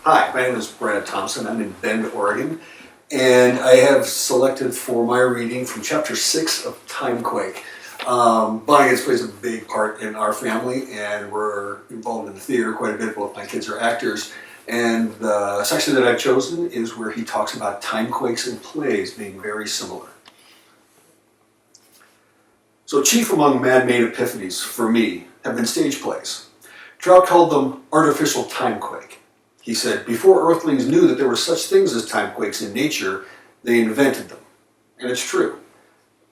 Hi, my name is Brad Thompson. I'm in Bend, Oregon, and I have selected for my reading from Chapter 6 of Timequake. Vonnegut plays a big part in our family, and we're involved in the theater quite a bit. Both my kids are actors, and the section that I've chosen is where he talks about timequakes and plays being very similar. So chief among man-made epiphanies, for me, have been stage plays. Trout called them artificial timequake. He said, before Earthlings knew that there were such things as timequakes in nature, they invented them. And it's true.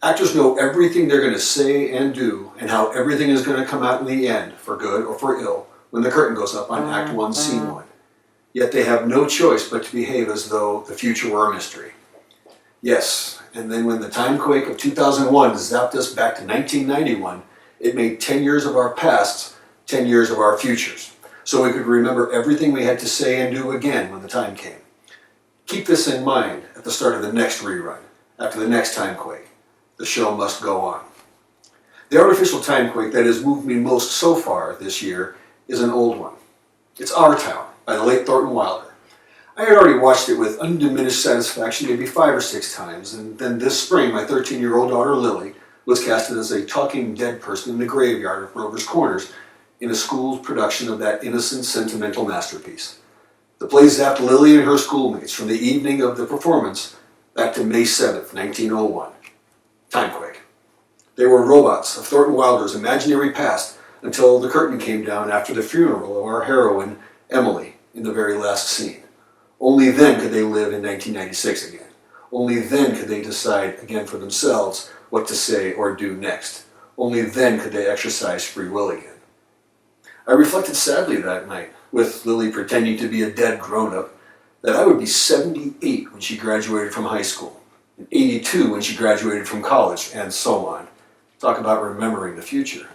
Actors know everything they're going to say and do, and how everything is going to come out in the end, for good or for ill, when the curtain goes up on Act 1, Scene 1. Yet they have no choice but to behave as though the future were a mystery. Yes, and then when the timequake of 2001 zapped us back to 1991, it made 10 years of our pasts 10 years of our futures, so we could remember everything we had to say and do again when the time came. Keep this in mind at the start of the next rerun, after the next timequake. The show must go on. The artificial timequake that has moved me most so far this year is an old one. It's Our Town by the late Thornton Wilder. I had already watched it with undiminished satisfaction maybe 5 or 6 times, and then this spring my 13-year-old daughter Lily was casted as a talking dead person in the graveyard of Grover's Corners in a school's production of that innocent, sentimental masterpiece. The play zapped Lily and her schoolmates from the evening of the performance back to May 7th, 1901. Timequake. They were robots of Thornton Wilder's imaginary past until the curtain came down after the funeral of our heroine, Emily, in the very last scene. Only then could they live in 1996 again. Only then could they decide again for themselves what to say or do next. Only then could they exercise free will again. I reflected sadly that night, with Lily pretending to be a dead grown-up, that I would be 78 when she graduated from high school, and 82 when she graduated from college, and so on. Talk about remembering the future.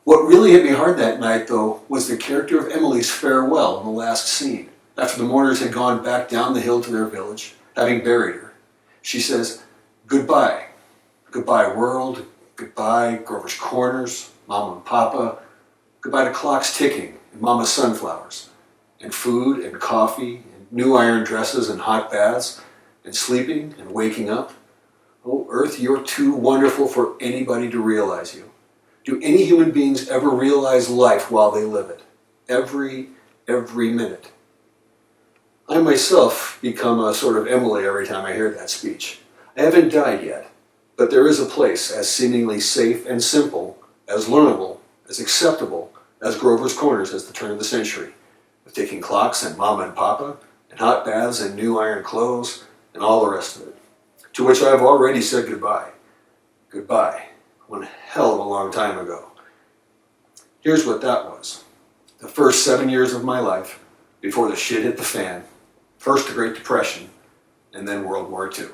What really hit me hard that night, though, was the character of Emily's farewell in the last scene, after the mourners had gone back down the hill to their village, having buried her. She says, goodbye. Goodbye, world. Goodbye, Grover's Corners, Mama and Papa. Goodbye to clocks ticking and Mama's sunflowers, and food and coffee and new iron dresses and hot baths, and sleeping and waking up. Oh, Earth, you're too wonderful for anybody to realize you. Do any human beings ever realize life while they live it? Every minute. I myself become a sort of Emily every time I hear that speech. I haven't died yet, but there is a place as seemingly safe and simple, as learnable, as acceptable as Grover's Corners as the turn of the century, with ticking clocks and Mama and Papa, and hot baths and new iron clothes, and all the rest of it, to which I have already said goodbye. Goodbye, one hell of a long time ago. Here's what that was. The first 7 years of my life, before the shit hit the fan, first the Great Depression, and then World War II.